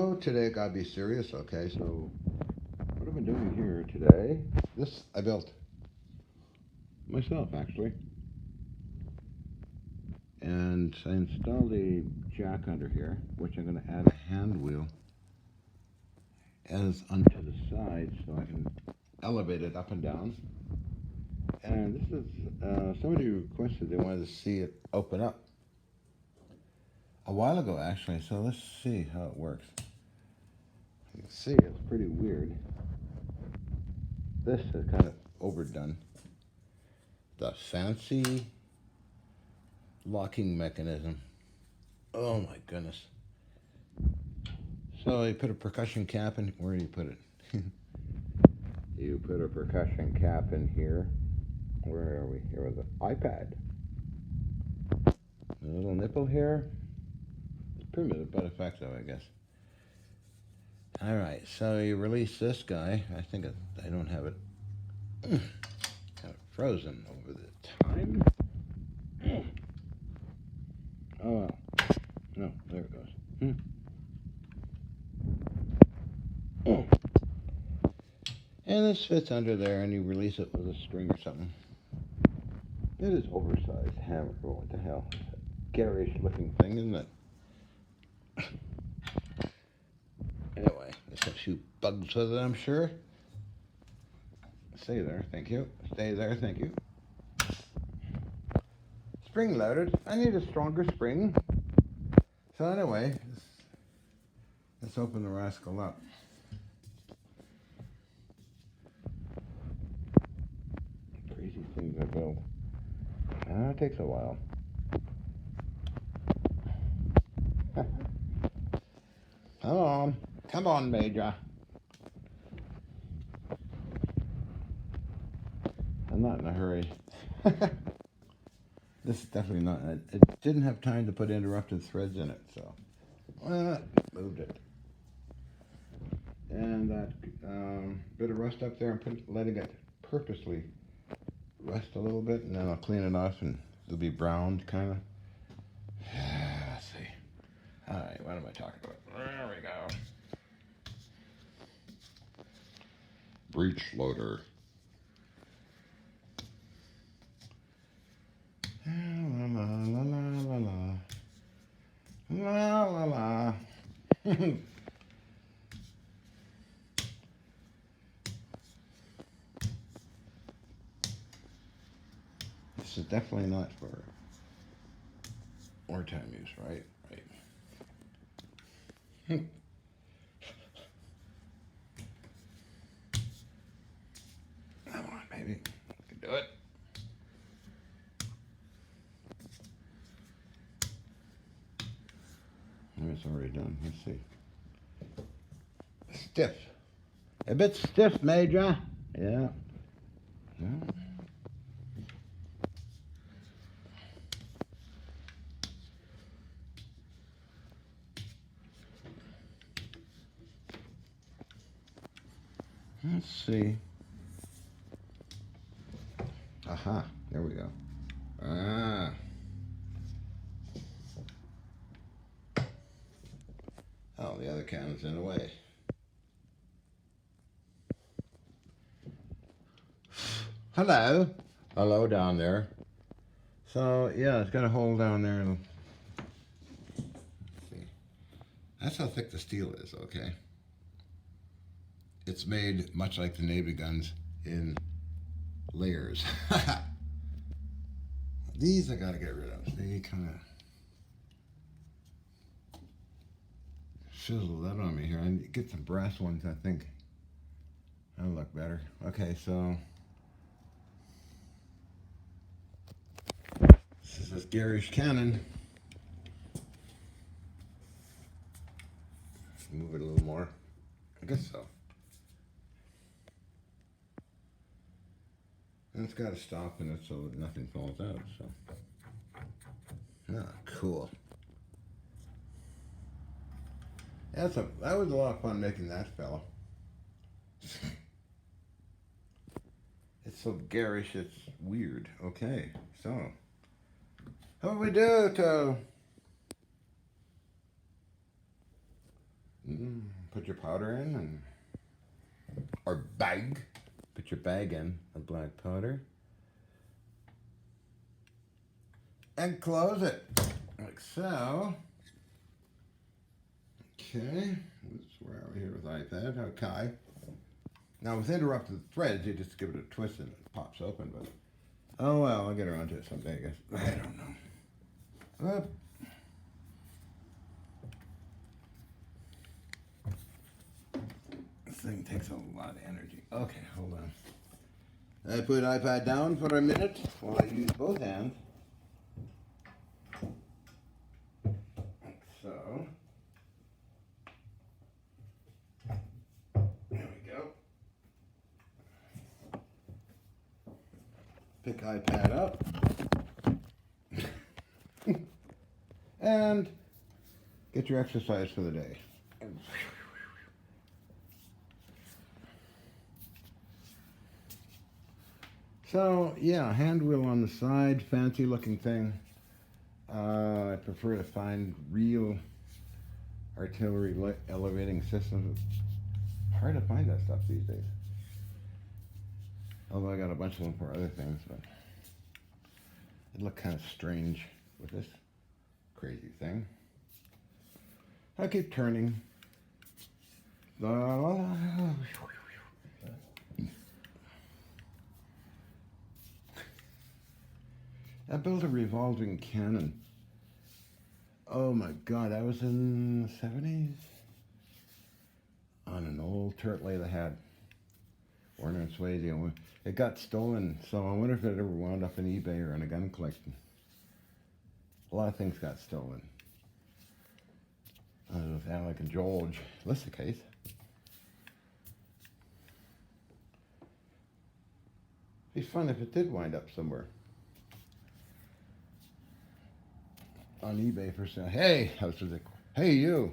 So today, gotta be serious, okay? So what I've been doing here today, this I built myself actually, and I installed a jack under here, which I'm going to add a hand wheel as onto the side so I can elevate it up and down. And this is somebody requested they wanted to see it open up a while ago actually, so let's see how it works. You can see it's pretty weird. This is kind of overdone. The fancy locking mechanism. Oh my goodness. So you put a percussion cap in, where do you put it? You put a percussion cap in here. Where are we? Here with the iPad. A little nipple here. It's primitive but effective, I guess. Alright, so you release this guy. I think I don't have it kind of frozen over the time. Oh well. No, there it goes. And this fits under there, and you release it with a string or something. It is oversized hammer. Oh, what the hell? It's a garish looking thing, isn't it? Anyway, this will shoot bugs with it, I'm sure. Stay there, thank you. Stay there, thank you. Spring loaded. I need a stronger spring. So anyway, let's open the rascal up. Crazy things I build. It takes a while. Come on, Major. I'm not in a hurry. This is definitely not. It didn't have time to put interrupted threads in it, so moved it. And that bit of rust up there, I'm letting it purposely rust a little bit, and then I'll clean it off, and it'll be browned, kind of. Let's see. All right, what am I talking about? There we go. Breech loader. La la la la la la la la. This is definitely not for wartime use, right? Right. Come on, baby. You can do it. It's already done. Let's see. Stiff. A bit stiff, Major. Yeah. Yeah. Let's see. Aha, there we go. Ah. Oh, the other cannon's in the way. Hello. Hello down there. So, yeah, it's got a hole down there. Let's see. That's how thick the steel is, okay? It's made much like the Navy guns in layers. These I gotta get rid of. They kind of fizzle that on me here. I need to get some brass ones, I think. That'll look better. Okay, so this is this garish cannon. Move it a little more. I guess so. And it's got to stop in it so that nothing falls out. So, cool. That was a lot of fun making that fella. It's so garish, it's weird. Okay, so how do we do to Put your powder in, or bag. Put your bag in of black powder. And close it, like so. Okay, where are we here with iPad? Okay. Now with interrupted threads, you just give it a twist and it pops open, but oh well, I'll get around to it someday, I guess. I don't know. This thing takes a lot of energy. Okay, hold on. I put iPad down for a minute while I use both hands. Like so. There we go. Pick iPad up. And get your exercise for the day. So, yeah, hand wheel on the side, fancy looking thing. I prefer to find real artillery elevating systems. It's hard to find that stuff these days. Although I got a bunch of them for other things, but it looked kind of strange with this crazy thing. I keep turning. I built a revolving cannon. Oh my God, that was in the 70s? On an old turret lathe I had. Warner and Swayze. It got stolen, so I wonder if it ever wound up in eBay or in a gun collection. A lot of things got stolen. With Alec and George. That's the case. It'd be fun if it did wind up somewhere. On eBay for sale. Hey, I was like, hey you.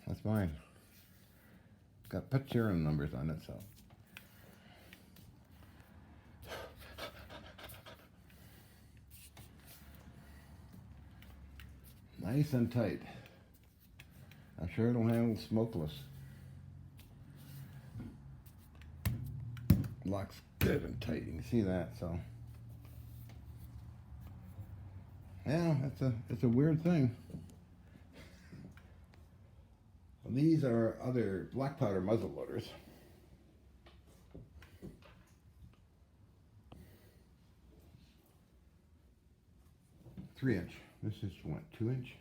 That's mine. Got put serial numbers on it, so. Nice and tight. I'm sure it'll handle smokeless. Locks good and tight. You can see that, so. Yeah, it's a weird thing. Well, these are other black powder muzzle loaders. Three-inch. This is what, 2-inch?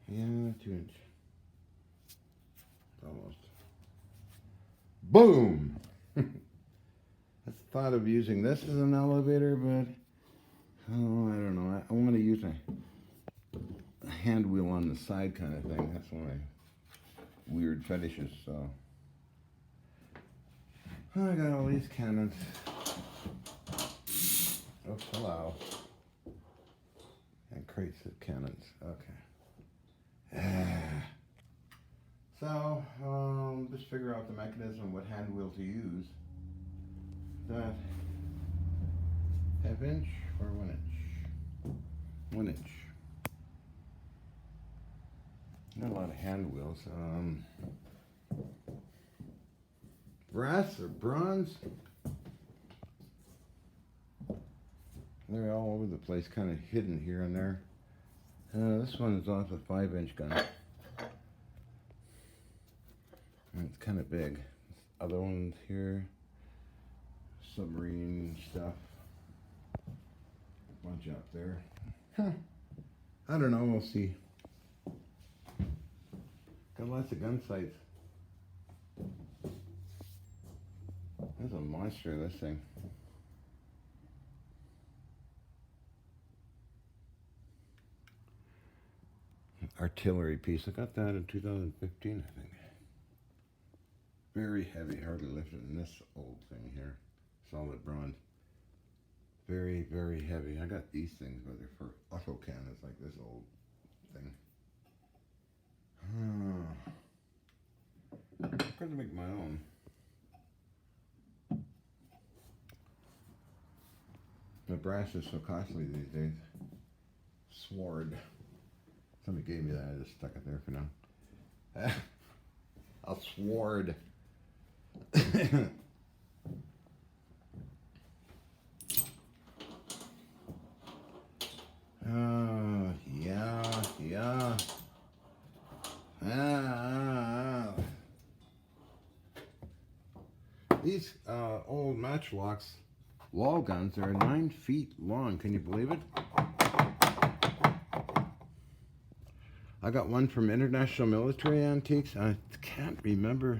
Yeah, 2-inch. Almost. Boom! I thought of using this as an elevator, but oh, I don't know. I want to use a hand wheel on the side kind of thing. That's one of my weird fetishes. So I got all these cannons. Oh, hello. And crates of cannons. Okay. So, just figure out the mechanism, what hand wheel to use. That half-inch or 1-inch? 1-inch. Not a lot of hand wheels. Brass or bronze? They're all over the place, kind of hidden here and there. This one is off a 5-inch gun. And it's kind of big. Other ones here, submarine stuff. Bunch up there. I don't know, we'll see. Got lots of gun sights. That's a monster, this thing. Artillery piece. I got that in 2015, I think. Very heavy, hardly lifted in this old thing here. Solid bronze. Very, very heavy. I got these things, but they're for auto cannons like this old thing. I'm going to make my own. The brass is so costly these days. Sword. Somebody gave me that. I just stuck it there for now. A sword. Yeah. These old matchlocks wall guns are 9 feet long. Can you believe it? I got one from International Military Antiques. I can't remember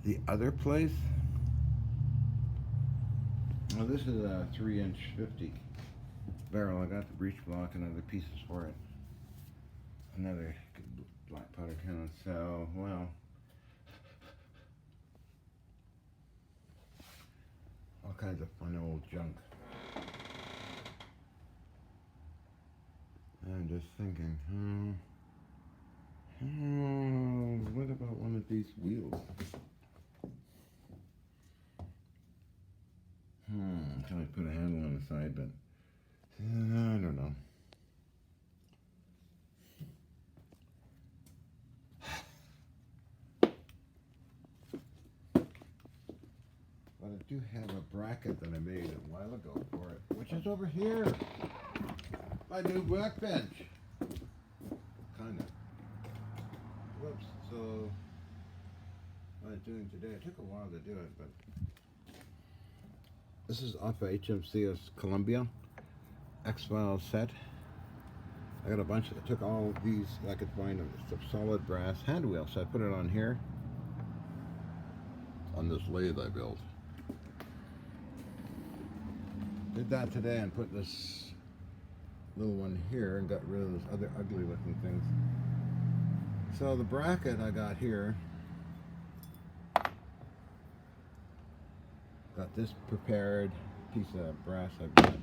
the other place. Well, this is a 3-inch 50 barrel. I got the breech block and other pieces for it. Another black powder cannon. So, well, all kinds of fun old junk. I'm just thinking, what about one of these wheels? Until I put a handle on the side, but I don't know. But I do have a bracket that I made a while ago for it, which is over here. My new workbench. Kinda. Whoops. So, what I'm doing today, it took a while to do it, but this is off of HMCS Columbia X-File set. I got a bunch. I took all of these I could find them. It's a solid brass hand wheel, so I put it on here on this lathe I built. Did that today and put this little one here and got rid of those other ugly looking things. So the bracket I got here, got this prepared piece of brass I've got.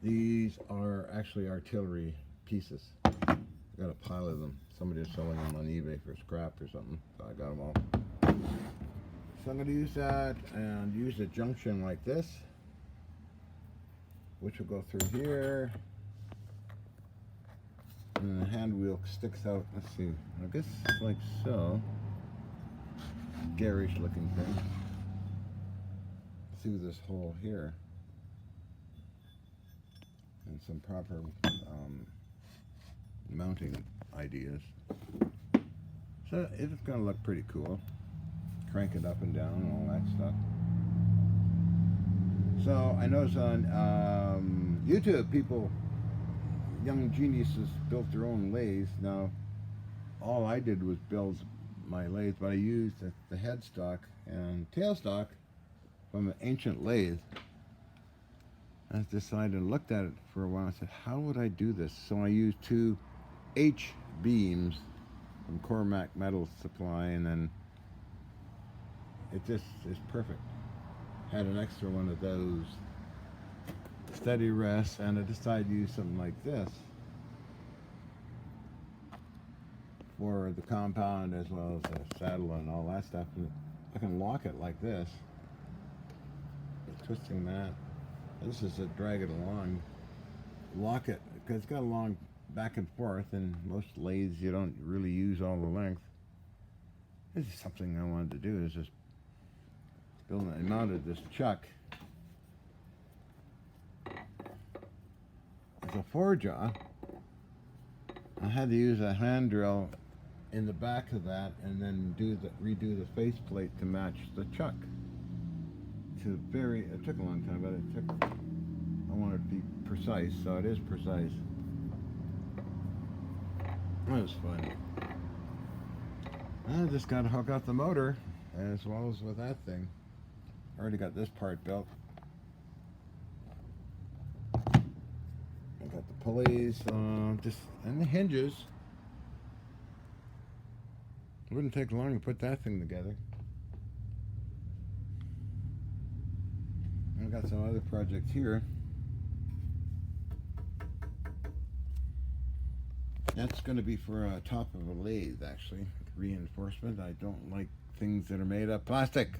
These are actually artillery pieces. I got a pile of them. Somebody's selling them on eBay for scrap or something, so I got them all. So I'm going to use that and use a junction like this, which will go through here. And the hand wheel sticks out, let's see, I guess like so. Garish looking thing. Through this hole here. And some proper mounting ideas. So it's going to look pretty cool. Crank it up and down and all that stuff. So I noticed on YouTube people, young geniuses, built their own lathes. Now all I did was build my lathe, but I used the headstock and tailstock from an ancient lathe. I decided and looked at it for a while. I said, how would I do this? So I used 2 H beams from Cormac Metal Supply, and then it just is perfect. Had an extra one of those steady rests, and I decided to use something like this for the compound as well as the saddle and all that stuff. And I can lock it like this, twisting that. This is to drag it along, lock it, because it's got a long back and forth, and most lathes you don't really use all the length. This is something I wanted to do, is just build it. I mounted this chuck as a 4-jaw. I had to use a hand drill in the back of that and then redo the faceplate to match the chuck. It took a long time, but I wanted to be precise, so it is precise. It was fun. I just got to hook up the motor as well as with that thing. I already got this part built. I got the pulleys, and the hinges. It wouldn't take long to put that thing together. I've got some other projects here. That's going to be for a top of a lathe, actually. Reinforcement. I don't like things that are made of plastic.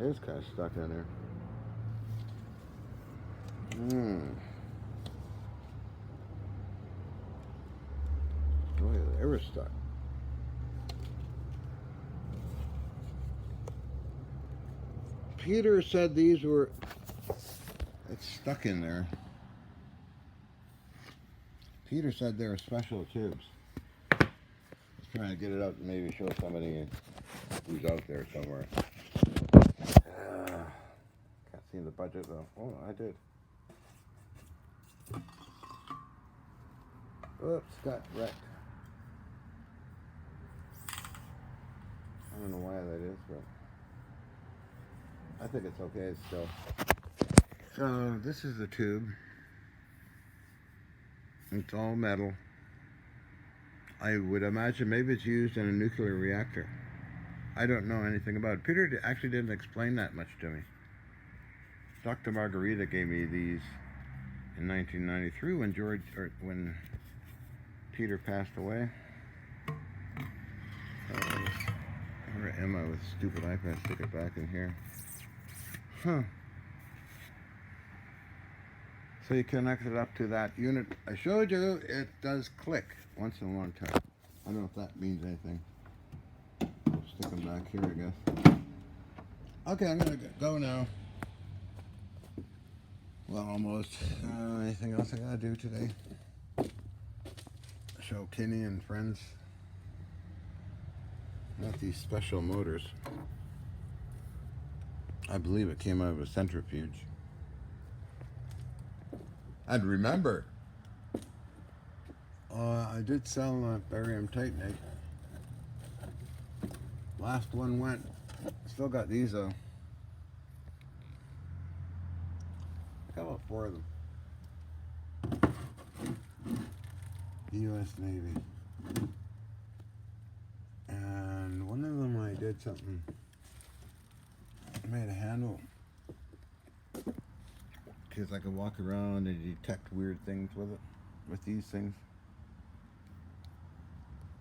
It is kind of stuck in there. Oh, yeah, it was stuck. Peter said these were. It's stuck in there. Peter said they were special tubes. He's trying to get it out and maybe show somebody who's out there somewhere. Can't see the budget though. Oh, I did. Oops, got wrecked. I don't know why that is, but I think it's okay still. So this is the tube. It's all metal. I would imagine maybe it's used in a nuclear reactor. I don't know anything about it. Peter actually didn't explain that much to me. Dr. Margarita gave me these in 1993 when Peter passed away. Where am I with stupid iPad? Stick it back in here. Huh. So you connect it up to that unit I showed you. It does click once in a long time. I don't know if that means anything. I'll stick them back here, I guess. Okay, I'm gonna go now. Well, almost. Anything else I gotta do today? Show Kinney and friends. Not these special motors. I believe it came out of a centrifuge. I'd remember. I did sell barium titanate. Last one went. Still got these though. I got about 4 of them. U.S. Navy. And one of them I did something. I made a handle. Because I could walk around and detect weird things with it. With these things.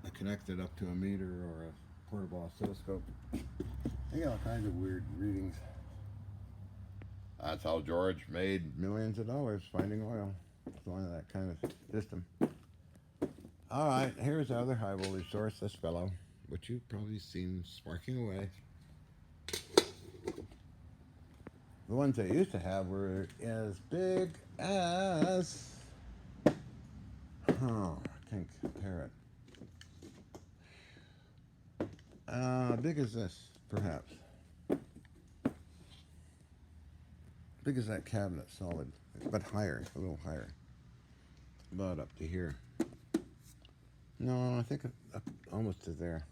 I connected up to a meter or a portable oscilloscope. I got all kinds of weird readings. That's how George made millions of dollars finding oil. It's one of that kind of system. Alright, here's the other high voltage source, this fellow, which you've probably seen sparking away. The ones I used to have were as big as... Oh, I can't compare it. Big as this, perhaps. Big as that cabinet, solid, but higher, a little higher. About up to here. No, I think up almost to there.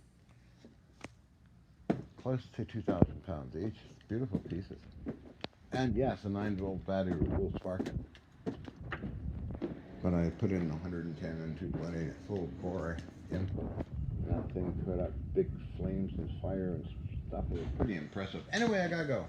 Close to 2,000 pounds each. Beautiful pieces. And yes, a 9-volt battery will spark it. But I put in 110 and 220 full core in. And that thing put up big flames and fire and stuff. It was pretty impressive. Anyway, I gotta go.